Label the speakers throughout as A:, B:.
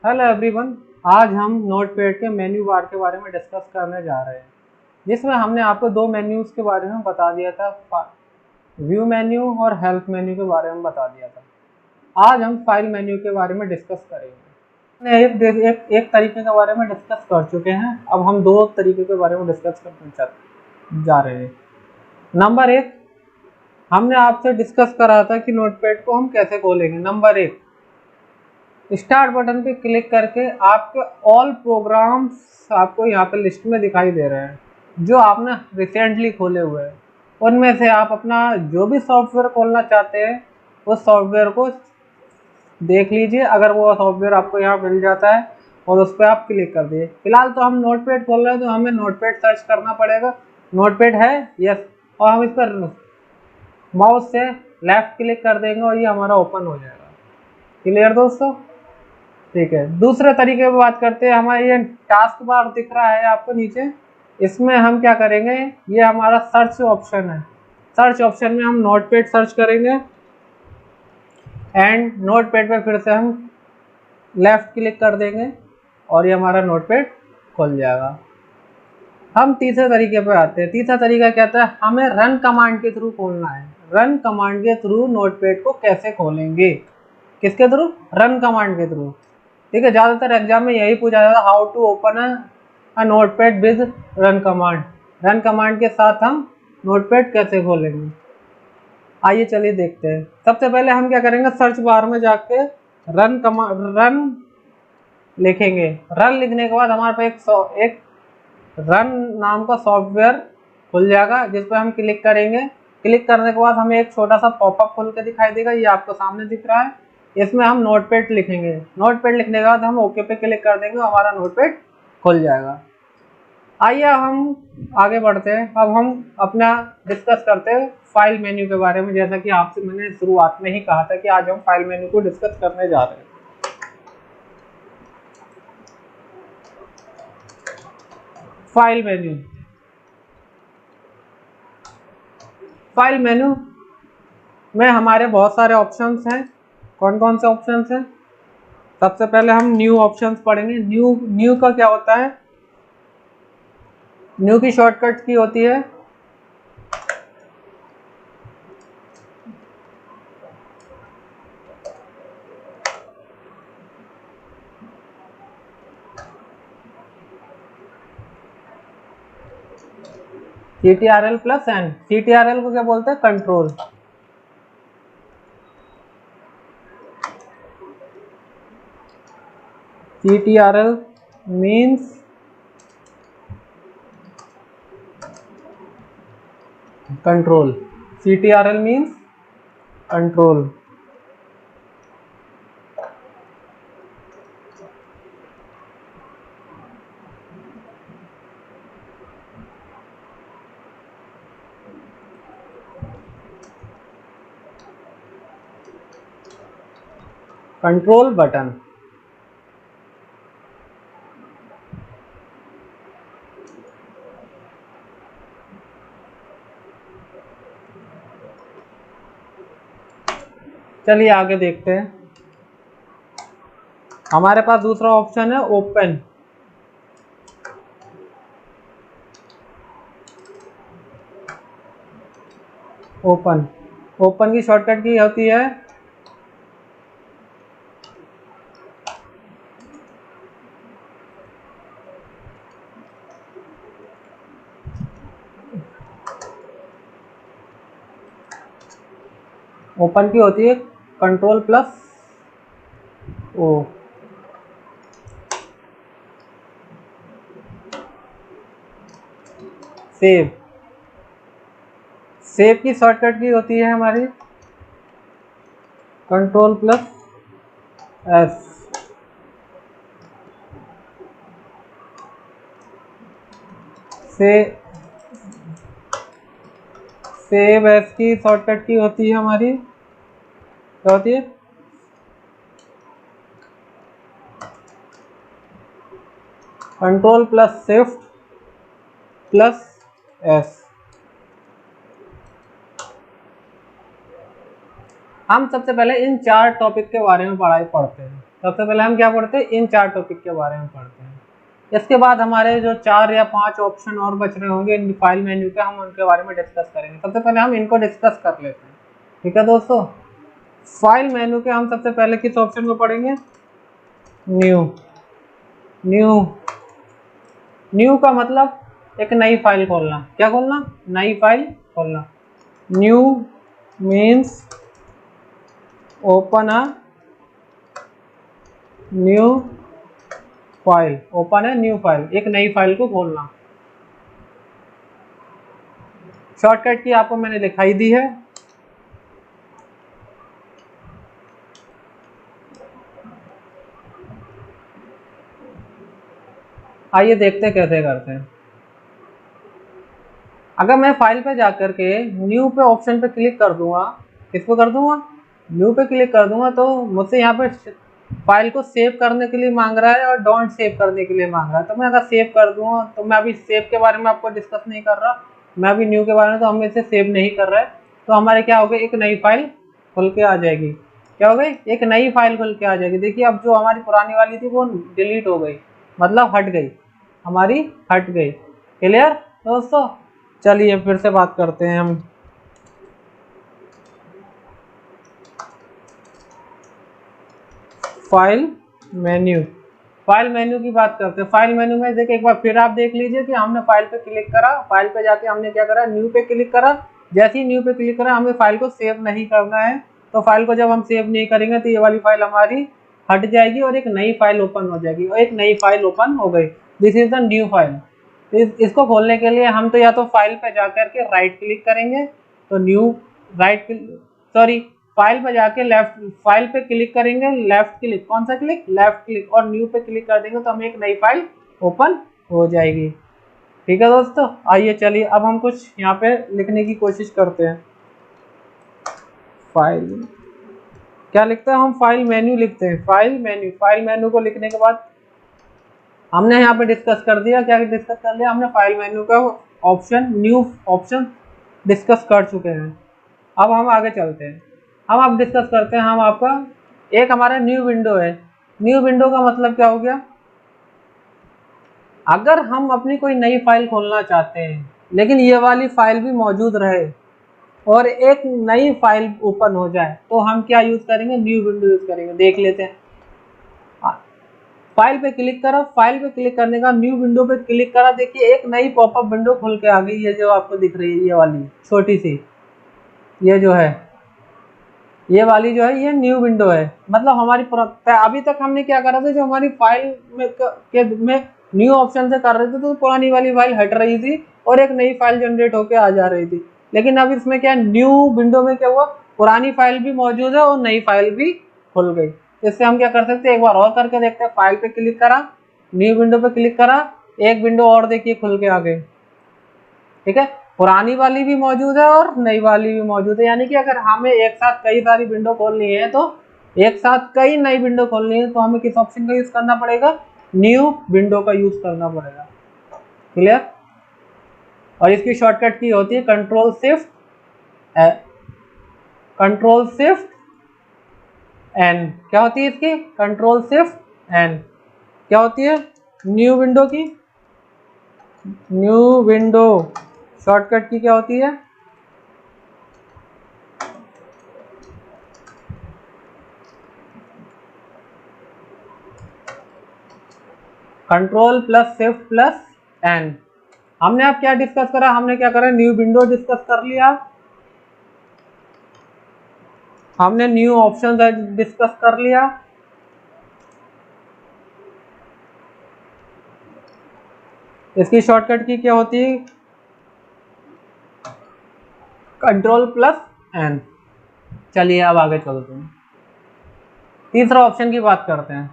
A: Hello everyone. आज हम notepad के मेन्यू बार के बारे में डिस्कस करने जा रहे हैं, जिसमें हमने आपको दो मेन्यूज़ के बारे में बता दिया था। व्यू मेन्यू और हेल्प मेन्यू के बारे में बता दिया था। आज हम फाइल मेन्यू के बारे में डिस्कस करेंगे। हमने एक तरीके के बारे में डिस्कस कर चुके हैं, अब हम दो तरीके के बारे में डिस्कस करने जा रहे हैं। नंबर एक, हमने आपसे डिस्कस करा था कि नोटपैड को हम कैसे खोलेंगे। नंबर एक, स्टार्ट बटन पे क्लिक करके आपके ऑल प्रोग्राम्स आपको यहाँ पे लिस्ट में दिखाई दे रहे हैं जो आपने रिसेंटली खोले हुए हैं। उनमें से आप अपना जो भी सॉफ्टवेयर खोलना चाहते हैं उस सॉफ्टवेयर को देख लीजिए। अगर वो सॉफ्टवेयर आपको यहाँ मिल जाता है और उस पर आप क्लिक कर दिए। फिलहाल तो हम नोटपैड खोल रहे हैं तो हमें नोटपैड सर्च करना पड़ेगा। नोटपैड है, यस, और हम इस पर माउस से लेफ्ट क्लिक कर देंगे और ये हमारा ओपन हो जाएगा। क्लियर दोस्तों? ठीक है, दूसरे तरीके पे बात करते हैं। हमारे ये टास्क बार दिख रहा है आपको नीचे, इसमें हम क्या करेंगे, ये हमारा सर्च ऑप्शन है। सर्च ऑप्शन में हम नोटपैड सर्च करेंगे एंड नोटपैड पे फिर से हम लेफ्ट क्लिक कर देंगे और ये हमारा नोटपैड खुल जाएगा। हम तीसरे तरीके पे आते हैं। तीसरा तरीका क्या था, हमें रन कमांड के थ्रू खोलना है। रन कमांड के थ्रू नोटपैड को कैसे खोलेंगे? किसके थ्रू? रन कमांड के थ्रू। ठीक है, ज़्यादातर एग्जाम में यही पूछा जाता है, how to open a notepad with run command. Run command के साथ हम नोटपैड कैसे खोलेंगे, आइए चलिए देखते हैं। सबसे पहले हम क्या करेंगे, सर्च बार में जाके रन लिखेंगे। रन लिखने के बाद हमारे पास एक रन नाम का सॉफ्टवेयर खुल जाएगा जिस पर हम क्लिक करेंगे। क्लिक करने के बाद हमें एक छोटा सा पॉपअप खुल के दिखाई देगा, ये आपको सामने दिख रहा है। इसमें हम नोटपैड लिखेंगे। नोटपैड लिखने के बाद हम ओके पे क्लिक कर देंगे, हमारा नोटपैड खुल जाएगा। आइए हम आगे बढ़ते हैं। अब हम अपना डिस्कस करते हैं फाइल मेन्यू के बारे में। जैसा कि आपसे मैंने शुरुआत में ही कहा था कि आज हम फाइल मेन्यू को डिस्कस करने जा रहे हैं। फाइल मेन्यू, फाइल मेन्यू में हमारे बहुत सारे ऑप्शंस हैं। कौन कौन से ऑप्शंस हैं? सबसे पहले हम न्यू ऑप्शंस पढ़ेंगे। न्यू का क्या होता है? न्यू की शॉर्टकट की होती है CTRL प्लस एन। CTRL को क्या बोलते हैं? Control. CTRL means control. CTRL means control. Control button. चलिए आगे देखते हैं। हमारे पास दूसरा ऑप्शन है ओपन। ओपन, ओपन की शॉर्टकट की होती है ओपन की होती है control plus O. Save, save की शॉर्टकट की होती है हमारी control plus S. Save as की शॉर्टकट की होती है हमारी, क्या होती है? Control plus shift plus S. हम सबसे पहले इन 4 टॉपिक के बारे में पढ़ते हैं। सबसे पहले हम क्या पढ़ते हैं, इन 4 टॉपिक के बारे में पढ़ते हैं। इसके बाद हमारे जो 4 या 5 ऑप्शन और बच रहे होंगे इन फाइल मेन्यू के, हम उनके बारे में डिस्कस करेंगे। सबसे पहले हम इनको डिस्कस कर लेते हैं, ठीक है दोस्तों। फाइल मेन्यू के हम सबसे पहले किस ऑप्शन को पढ़ेंगे, न्यू। न्यू न्यू का मतलब एक नई फाइल खोलना। क्या खोलना, नई फाइल खोलना। New means open a new file. Open है न्यू फाइल, एक नई फाइल को खोलना। शॉर्टकट की आपको मैंने दिखाई दी है। आइए देखते हैं कैसे करते हैं। अगर मैं फाइल पे जाकर के न्यू पे ऑप्शन पे क्लिक कर दूंगा, किस पे कर दूंगा, न्यू पे क्लिक कर दूंगा, तो मुझसे यहाँ पे फाइल को सेव करने के लिए मांग रहा है और डोंट सेव करने के लिए मांग रहा है। तो मैं अगर सेव कर दूंगा, तो मैं अभी सेव के बारे में आपको डिस्कस नहीं कर रहा, मैं अभी न्यू के बारे में, तो हम इसे सेव नहीं कर रहे। तो हमारे क्या हो गया, एक नई फाइल खुल के आ जाएगी। क्या हो गई, एक नई फाइल खुल के आ जाएगी। देखिए अब जो हमारी पुरानी वाली थी वो डिलीट हो गई, मतलब हट गई, हमारी हट गई। क्लियर दोस्तों, चलिए फिर से बात करते हैं हम। फाइल मेन्यू, फाइल मेन्यू की बात करते हैं। फाइल मेन्यू में देखिए एक बार फिर आप देख लीजिए कि हमने फाइल पे क्लिक करा, फाइल पे जाके हमने क्या करा, न्यू पे क्लिक करा। जैसे ही न्यू पे क्लिक करा, हमें फाइल को सेव नहीं करना है। तो फाइल को जब हम सेव नहीं करेंगे तो ये वाली फाइल हमारी हट जाएगी और एक नई फाइल ओपन हो जाएगी, और एक नई फाइल ओपन हो गई। This is the new file. इसको खोलने के लिए हम तो या तो फाइल पे जाकर के राइट क्लिक करेंगे, तो न्यू राइट, सॉरी, फाइल पे जाके लेफ्ट, फाइल पे क्लिक करेंगे, लेफ्ट क्लिक, कौन सा क्लिक, लेफ्ट क्लिक, और न्यू पे क्लिक कर देंगे तो हमें एक नई फाइल ओपन हो जाएगी। ठीक है दोस्तों, आइए चलिए अब हम कुछ यहाँ पे लिखने की कोशिश करते हैं। फाइल क्या लिखते हैं हम, फाइल मेन्यू लिखते हैं। फाइल मेन्यू, फाइल मेन्यू को लिखने के बाद हमने यहाँ पे डिस्कस कर दिया, क्या डिस्कस कर लिया हमने, फाइल मेन्यू का ऑप्शन, न्यू ऑप्शन डिस्कस कर चुके हैं। अब हम आगे चलते हैं, हम अब डिस्कस करते हैं। हम आपका एक हमारा न्यू विंडो है। न्यू विंडो का मतलब क्या हो गया, अगर हम अपनी कोई नई फाइल खोलना चाहते हैं लेकिन ये वाली फाइल भी मौजूद रहे और एक नई फाइल ओपन हो जाए, तो हम क्या यूज करेंगे, न्यू विंडो यूज करेंगे। देख लेते हैं, फाइल पे क्लिक करा, फाइल पे क्लिक करने का न्यू विंडो पे क्लिक करा, देखिए एक नई पॉपअप विंडो खुल के आ गई। ये जो आपको दिख रही है, ये वाली छोटी सी, ये जो है, ये वाली जो है, ये न्यू विंडो है। मतलब हमारी अभी तक हमने क्या करा था, जो हमारी फाइल में न्यू ऑप्शन से कर रहे थे, तो पुरानी वाली फाइल हट रही थी और एक नई फाइल जनरेट होके आ जा रही थी। लेकिन अब इसमें क्या, न्यू विंडो में क्या हुआ, पुरानी फाइल भी मौजूद है और नई फाइल भी खुल गई। इससे हम क्या कर सकते हैं, एक बार और करके देखते हैं। फाइल पे क्लिक करा, न्यू विंडो पे क्लिक करा, एक विंडो और देखिए खुल के आ गई। ठीक है, पुरानी वाली भी मौजूद है और नई वाली भी मौजूद है। यानी कि अगर हमें एक साथ कई सारी विंडो खोलनी है, तो एक साथ कई नई विंडो खोलनी है, तो हमें किस ऑप्शन का यूज करना पड़ेगा, न्यू विंडो का यूज करना पड़ेगा। क्लियर, और इसकी शॉर्टकट की होती है कंट्रोल शिफ्ट एन। क्या होती है इसकी, कंट्रोल शिफ्ट एन। क्या होती है, न्यू विंडो की, न्यू विंडो शॉर्टकट की क्या होती है, control plus shift plus N. हमने अब क्या डिस्कस करा, हमने क्या करा, न्यू विंडो डिस्कस कर लिया, हमने न्यू ऑप्शन डिस्कस कर लिया, इसकी शॉर्टकट की क्या होती है, कंट्रोल प्लस एन। चलिए अब आगे चलते हैं, तीसरा ऑप्शन की बात करते हैं,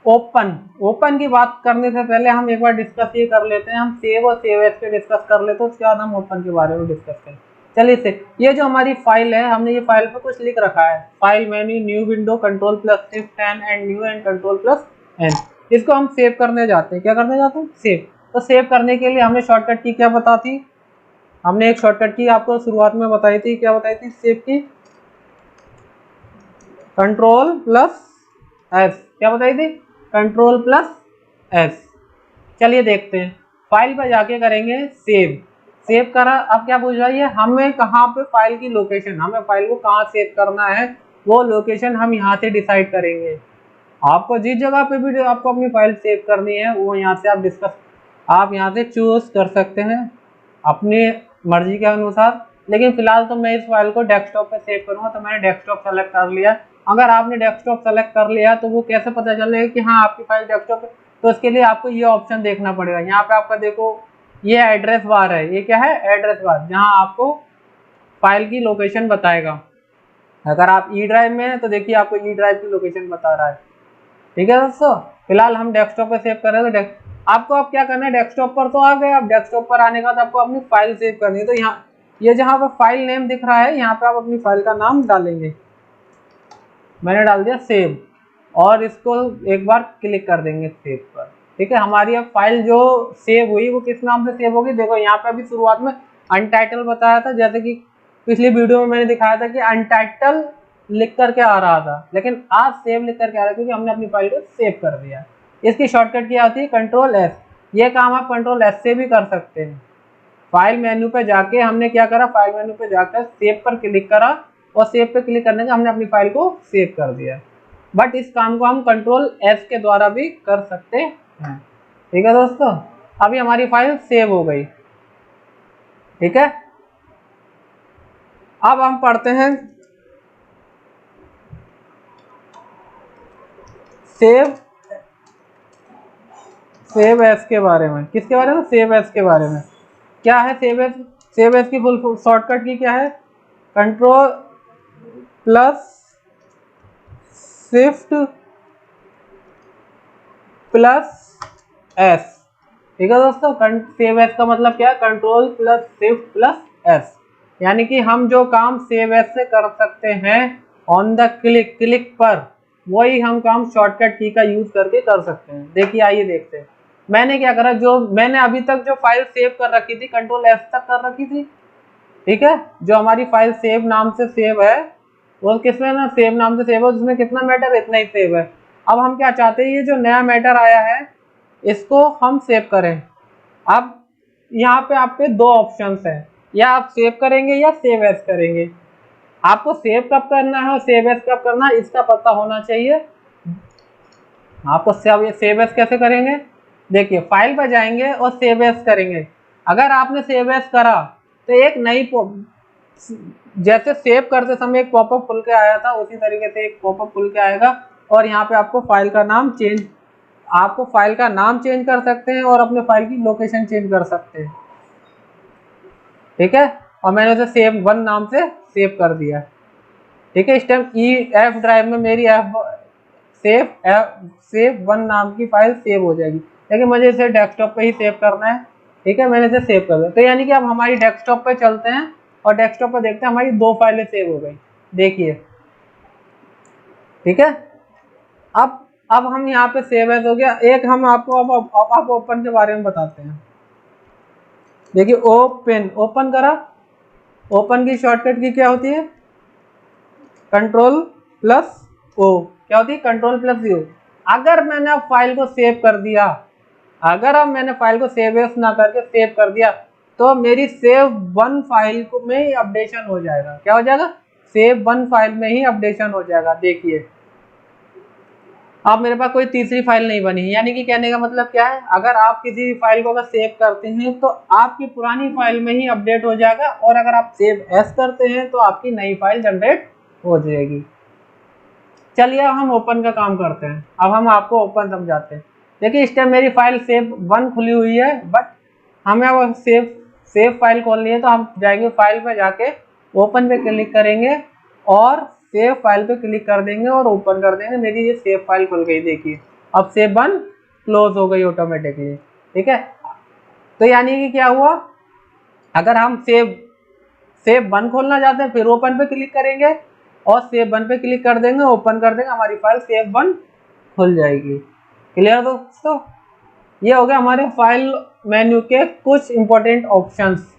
A: ओपन। ओपन की बात करने से पहले हम एक बार डिस्कस ये कर लेते हैं, हम सेव और सेव एज के डिस्कस कर लेते हैं, उसके बाद हम ओपन के बारे में डिस्कस करें। चलिए से ये जो हमारी फाइल है, हमने ये फाइल पे कुछ लिख रखा है, file menu, new window, control plus shift N and new and control plus N. इसको हम सेव करने जाते हैं, क्या करने जाते हैं, सेव। तो सेव करने के लिए हमने शॉर्टकट की क्या बता थी, हमने एक शॉर्टकट की आपको शुरुआत में बताई थी, क्या बताई थी, सेव की कंट्रोल प्लस एस, क्या बताई थी, कंट्रोल प्लस एस। चलिए देखते हैं, फाइल पर जाके करेंगे सेव, सेव करा। अब क्या पूछ रहा है, हमें कहाँ पे फाइल की लोकेशन, हमें फाइल को कहाँ सेव करना है, वो लोकेशन हम यहाँ से डिसाइड करेंगे। आपको जिस जगह पे भी आपको अपनी फाइल सेव करनी है वो यहाँ से आप यहाँ से चूज कर सकते हैं अपनी मर्जी के अनुसार। लेकिन फिलहाल तो मैं इस फाइल को डेस्कटॉप पे सेव करूंगा, तो मैंने डेस्कटॉप सेलेक्ट कर लिया। अगर आपने डेस्कटॉप सेलेक्ट कर लिया तो वो कैसे पता चलेगा कि हाँ आपकी फाइल डेस्कटॉप पे, तो उसके लिए आपको ये ऑप्शन देखना पड़ेगा। यहाँ पे आपका देखो ये एड्रेस बार है, ये क्या है, एड्रेस बार, जहाँ आपको फाइल की लोकेशन बताएगा। अगर आप ई ड्राइव में है तो देखिए आपको ई ड्राइव की लोकेशन बता रहा है। ठीक है दोस्तों, फिलहाल हम डेस्कटॉप पे सेव कर रहे हैं, तो आपको अब क्या करना है, डेस्कटॉप पर तो आ गए। अब डेस्कटॉप पर आने के बाद आपको अपनी फाइल सेव करनी है। तो यहाँ ये जहाँ पर फाइल नेम दिख रहा है, यहाँ पे आप अपनी फाइल का नाम डालेंगे। मैंने डाल दिया सेव, और इसको एक बार क्लिक कर देंगे सेव पर। ठीक है, हमारी अब फाइल जो सेव हुई वो किस नाम से सेव होगी, देखो यहाँ पे अभी शुरुआत में अनटाइटल बताया था, जैसे कि पिछली वीडियो में मैंने दिखाया था कि अनटाइटल लिख करके आ रहा था, लेकिन आज सेव लिख करके आ रहा है क्योंकि हमने अपनी फाइल को सेव कर दिया। इसकी शॉर्टकट क्या होती है, कंट्रोल एस। ये काम आप कंट्रोल एस से भी कर सकते हैं। फाइल मेन्यू पे जाके हमने क्या करा, फाइल मेन्यू पे जाकर सेव पर क्लिक करा, और सेव पे क्लिक करने का हमने अपनी फाइल को सेव कर दिया। बट इस काम को हम कंट्रोल एस के द्वारा भी कर सकते हैं। ठीक है दोस्तों, अभी हमारी फाइल सेव हो गई। ठीक है, अब हम पढ़ते हैं सेव एस के बारे में। किसके बारे में, सेव एस के बारे में। क्या है सेव एस, सेव एस की फुल शॉर्टकट की क्या है, control plus shift plus S. ठीक है दोस्तों, सेव एस का मतलब क्या है, control plus shift plus S. यानी कि हम जो काम सेव एस से कर सकते हैं ऑन द क्लिक पर, वही हम काम शॉर्टकट की का यूज करके कर सकते हैं। देखिए आइए देखते हैं, मैंने क्या करा, जो मैंने अभी तक जो फाइल सेव कर रखी थी कंट्रोल एस तक कर रखी थी। ठीक है, जो हमारी फाइल सेव नाम से सेव है, वो किसमें ना सेव नाम से सेव है, जिसमें कितना मैटर, इतना ही सेव है। अब हम क्या चाहते हैं, ये जो नया मैटर आया है इसको हम सेव करें। अब यहाँ पे आपके दो ऑप्शंस हैं, या आप सेव करेंगे या सेव एज करेंगे। आपको सेव कब करना है और सेव एज कब करना है इसका पता होना चाहिए। आपको सेव एज कैसे करेंगे, देखिए फाइल पर जाएंगे और सेव एज करेंगे। अगर आपने सेव एज करा तो एक नई, जैसे सेव करते समय एक पॉपअप खुल के आया था, उसी तरीके से एक पॉपअप खुल के आएगा, और यहाँ पे आपको फाइल का नाम चेंज, आपको फाइल का नाम चेंज कर सकते हैं और अपने फाइल की लोकेशन चेंज कर सकते हैं। ठीक है, और मैंने उसे सेव वन नाम से सेव कर दिया। ठीक है, इस टाइम EF ड्राइव में मेरी सेव वन नाम की फाइल सेव हो जाएगी, लेकिन मुझे इसे डेस्कटॉप पे ही सेव करना है। ठीक है, मैंने इसे सेव कर दिया। तो यानी कि अब हमारी डेस्कटॉप पे चलते हैं और डेस्कटॉप पे देखते हैं हमारी दो फाइलें सेव हो गई। देखिए, ठीक है, अब हम यहाँ पे सेव एज हो गया। एक हम आपको अब ओपन के बारे में बताते हैं। देखिए ओपन करा, ओपन की शॉर्टकट की क्या होती है, कंट्रोल प्लस ओ। क्या होती है, कंट्रोल प्लस ओ। अगर मैंने अब फाइल को सेव कर दिया, अगर अब मैंने फाइल को सेव एज ना करके सेव कर दिया, तो मेरी सेव वन फाइल को में ही अपडेशन हो जाएगा। क्या हो जाएगा, सेव वन फाइल में ही अपडेशन हो जाएगा। देखिए अब मेरे पास कोई तीसरी फाइल नहीं बनी है, यानी कि कहने का मतलब क्या है, अगर आप किसी फाइल को अगर सेव करते हैं तो आपकी पुरानी फाइल में ही अपडेट हो जाएगा, और अगर आप सेव एस करते हैं तो आपकी नई फाइल जनरेट हो जाएगी। चलिए अब हम ओपन का काम करते हैं। अब हम आपको ओपन समझाते हैं। देखिए इस टाइम मेरी फाइल सेव वन खुली हुई है, बट हमें अब सेव फाइल खोलनी है, तो हम जाएंगे फाइल पे जाके ओपन पे क्लिक करेंगे और सेव फाइल पे क्लिक कर देंगे और ओपन कर देंगे। मेरी ये सेव फाइल खुल गई। देखिए अब सेव वन क्लोज हो गई ऑटोमेटिकली। ठीक है, तो यानी कि क्या हुआ, अगर हम सेव वन खोलना चाहते हैं फिर ओपन पे क्लिक करेंगे और सेव वन पे क्लिक कर देंगे, ओपन कर देंगे, हमारी फाइल सेव वन खुल जाएगी। क्लियर दोस्तों, ये हो गया हमारे फाइल मेन्यू के कुछ इंपॉर्टेंट ऑप्शंस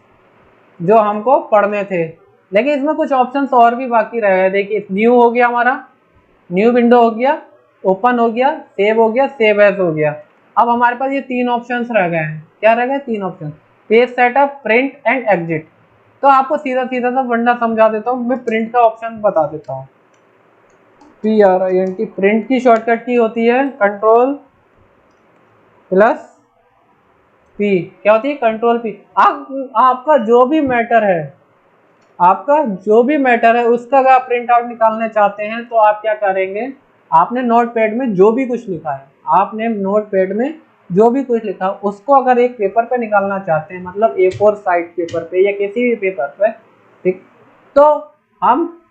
A: जो हमको पढ़ने थे। लेकिन इसमें कुछ ऑप्शंस और भी बाकी रह गए। देखिए न्यू हो गया हमारा, न्यू विंडो हो गया, ओपन हो गया, सेव हो गया, सेव एज हो गया। अब हमारे पास ये 3 ऑप्शंस रह गए हैं। क्या रह गए? 3 option, page setup, print and exit. तो आपको सीधा सीधा सा वंडा समझा देता हूँ, मैं प्रिंट का ऑप्शन बता देता हूँ। PRINT, प्रिंट की शॉर्टकट की होती है कंट्रोल प्लस P। क्या होती है? Control P। आपका जो भी मैटर है, आपका जो भी मैटर है उसका अगर आप प्रिंट आउट निकालना चाहते हैं तो आप क्या करेंगे, आपने नोट पैड में जो भी कुछ लिखा है, आपने नोट पैड में जो भी कुछ लिखा उसको अगर एक पेपर पे निकालना चाहते हैं, मतलब A4 साइज पेपर पे या किसी भी पेपर पे, ठीक, तो हम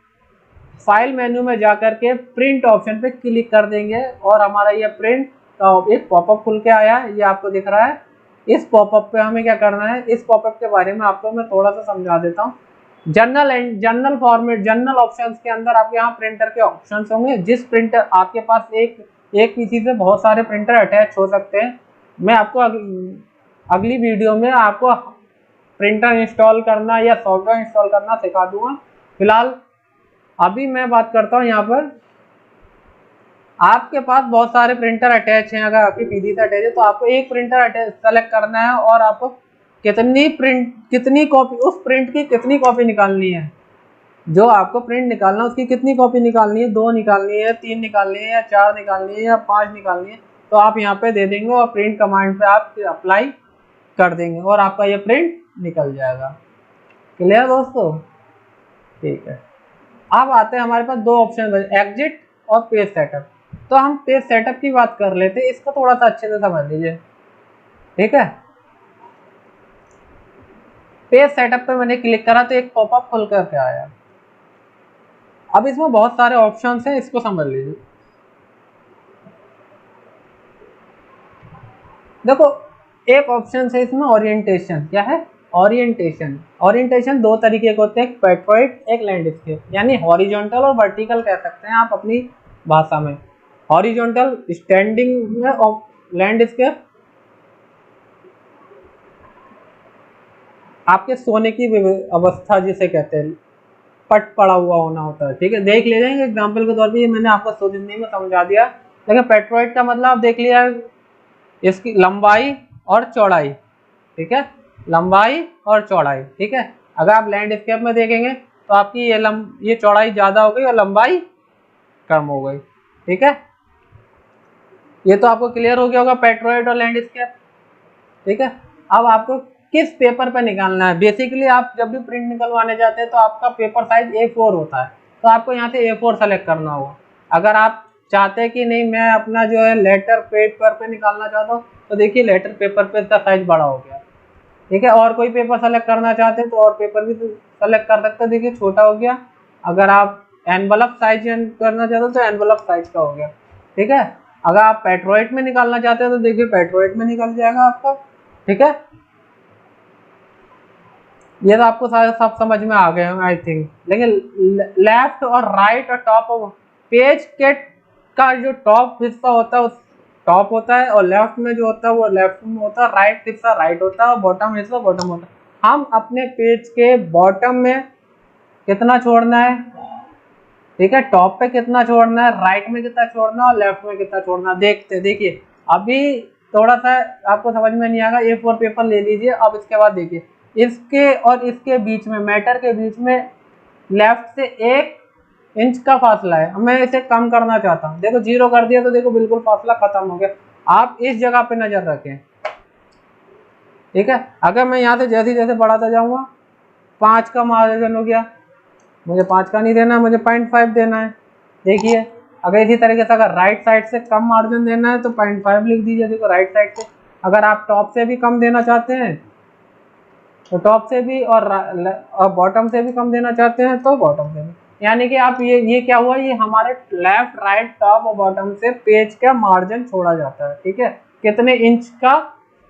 A: फाइल मेन्यू में जाकर के प्रिंट ऑप्शन पे क्लिक कर देंगे और हमारा ये प्रिंट का एक पॉपअप खुल के आया है, ये आपको दिख रहा है। इस पॉपअप पे हमें क्या करना है, इस पॉपअप के बारे में आपको मैं थोड़ा सा समझा देता हूँ। जनरल फॉर्मेट, जनरल ऑप्शंस के अंदर आपके यहाँ प्रिंटर के ऑप्शंस होंगे। जिस प्रिंटर आपके पास एक पीसी से बहुत सारे प्रिंटर अटैच हो सकते हैं। मैं आपको अगली वीडियो में आपको प्रिंटर इंस्टॉल करना या सॉफ्टवेयर इंस्टॉल करना सिखा दूंगा। फिलहाल अभी मैं बात करता हूँ यहाँ पर, आपके पास बहुत सारे प्रिंटर अटैच हैं। अगर आपकी पीसी से अटैच है तो आपको एक प्रिंटर अटैच सेलेक्ट करना है और आपको कितनी कॉपी, उस प्रिंट की कितनी कॉपी निकालनी है, जो आपको प्रिंट निकालना है उसकी कितनी कॉपी निकालनी है, 2 निकालनी है, 3 निकालनी है, या 4 निकालनी है, या 5 निकालनी है, तो आप यहाँ पे दे देंगे और प्रिंट कमांड पे आप अप्लाई कर देंगे और आपका ये प्रिंट निकल जाएगा। क्लियर दोस्तों? ठीक है। अब आते हैं हमारे पास 2 ऑप्शन बचे, एग्जिट और पेज सेटअप। तो हम पेज सेटअप की बात कर लेते हैं, इसको थोड़ा सा अच्छे से समझ लीजिए। ठीक है, पेज सेटअप पे मैंने क्लिक करा तो एक पॉपअप खुल करके आया। अब इसमें बहुत सारे ऑप्शंस हैं, इसको समझ लीजिए। देखो, एक ऑप्शन है इसमें ओरिएंटेशन। क्या है? ओरिएंटेशन। ओरिएंटेशन 2 तरीके के होते हैं, एक पेट्रोइड, एक लैंडस्केप, यानी हॉरिजॉन्टल और वर्टिकल कह सकते हैं आप अपनी भाषा में। हॉरिजॉन्टल स्टैंडिंग में और लैंडस्केप आपके सोने की अवस्था जिसे कहते हैं, पट पड़ा हुआ होना होता है। ठीक है, देख ले जाएंगे एग्जाम्पल के तौर पर, ये मैंने आपको शुद्ध हिंदी में समझा दिया। लेकिन पेट्रोइड का मतलब आप देख लिया, इसकी लंबाई और चौड़ाई। ठीक है, लंबाई और चौड़ाई। ठीक है, अगर आप लैंडस्केप में देखेंगे तो आपकी ये चौड़ाई ज्यादा हो गई और लंबाई कम हो गई। ठीक है, ये तो आपको क्लियर हो गया होगा पेट्रोइड और लैंडस्केप। ठीक है, अब आपको किस पेपर पे निकालना है। बेसिकली आप जब भी प्रिंट निकलवाने जाते हैं तो आपका पेपर साइज A4 होता है, तो आपको यहाँ से A4 सेलेक्ट करना होगा। अगर आप चाहते हैं कि नहीं मैं अपना जो है लेटर पेपर पे निकालना चाहता हूँ, तो देखिए लेटर पेपर पे इसका साइज बड़ा हो गया। ठीक है, और कोई पेपर सेलेक्ट करना चाहते हैं तो और पेपर भी सेलेक्ट कर सकते हैं, देखिए छोटा हो गया। अगर आप एनवलप साइज करना चाहते हो तो एनवलप साइज का हो गया। ठीक है, अगर आप पेट्रोइड में निकालना चाहते हैं तो देखिए पेट्रोइड में निकल जाएगा आपका। ठीक है, ये तो आपको सारे सब समझ में आ गए आई थिंक। लेकिन लेफ्ट और राइट और टॉप ऑफ पेज के का जो टॉप हिस्सा होता है उस टॉप होता है, और लेफ्ट में जो होता है वो लेफ्ट में होता है, राइट हिस्सा राइट होता है और बॉटम हिस्सा बॉटम होता है। हम अपने पेज के बॉटम में कितना छोड़ना है, ठीक है, टॉप पे कितना छोड़ना है, राइट में कितना छोड़ना है और लेफ्ट में कितना छोड़ना है, देखते देखिए। अभी थोड़ा सा आपको समझ में नहीं आएगा, A4 पेपर ले लीजिए। अब इसके बाद देखिए, इसके और इसके बीच में, मैटर के बीच में लेफ्ट से 1 इंच का फासला है। मैं इसे कम करना चाहता हूँ, देखो 0 कर दिया तो देखो बिल्कुल फासला खत्म हो गया। आप इस जगह पे नजर रखें। ठीक है, अगर मैं यहाँ से जैसे जैसे बढ़ाता जाऊंगा, 5 का मार्जिन हो गया, मुझे 5 का नहीं देना है, मुझे 0.5 देना है। देखिए, अगर इसी तरीके से अगर राइट साइड से कम मार्जिन देना है तो 0.5 लिख दीजिए। देखो राइट साइड से, अगर आप टॉप से भी कम देना चाहते हैं तो टॉप से भी, और बॉटम से भी कम देना चाहते हैं तो बॉटम से भी। यानी कि आप ये क्या हुआ, ये हमारे लेफ्ट राइट टॉप और बॉटम से पेज का मार्जिन छोड़ा जाता है। ठीक है, कितने इंच का,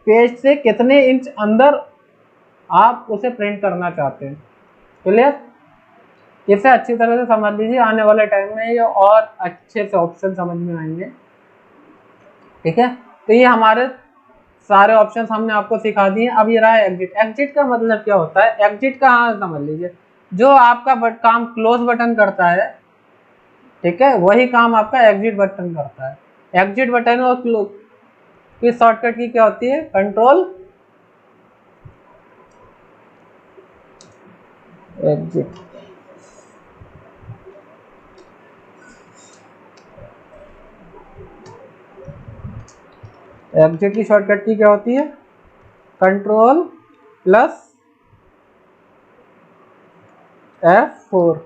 A: पेज से कितने इंच अंदर आप उसे प्रिंट करना चाहते हैं। क्लियर? इसे अच्छी तरह से समझ लीजिए, आने वाले टाइम में ये और अच्छे से ऑप्शन समझ में आएंगे। ठीक है, तो ये हमारे सारे ऑप्शंस हमने आपको सिखा दिए। अब ये रहा एग्जिट। एग्जिट का मतलब क्या होता है? एग्जिट का, हाँ समझ लीजिए, जो आपका काम क्लोज बटन करता है ठीक है, वही काम आपका एग्जिट बटन करता है। एग्जिट बटन और की शॉर्टकट की क्या होती है, कंट्रोल एग्जिट। एग्जिट की शॉर्टकट की क्या होती है, कंट्रोल प्लस F4।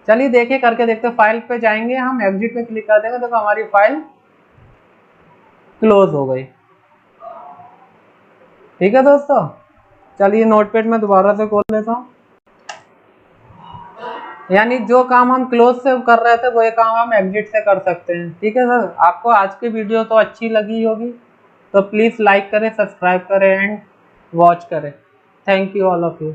A: चलिए देखिए करके देखते हैं। फाइल पे जाएंगे हम, एग्जिट पे क्लिक कर देंगे, देखो हमारी फाइल क्लोज हो गई। ठीक है दोस्तों, चलिए नोटपैड में दोबारा से खोल लेता हूँ। यानी जो काम हम क्लोज से कर रहे थे वही काम हम एग्जिट से कर सकते हैं। ठीक है सर, आपको आज की वीडियो तो अच्छी लगी होगी, तो प्लीज़ लाइक करें, सब्सक्राइब करें एंड वॉच करें। Thank you all of you.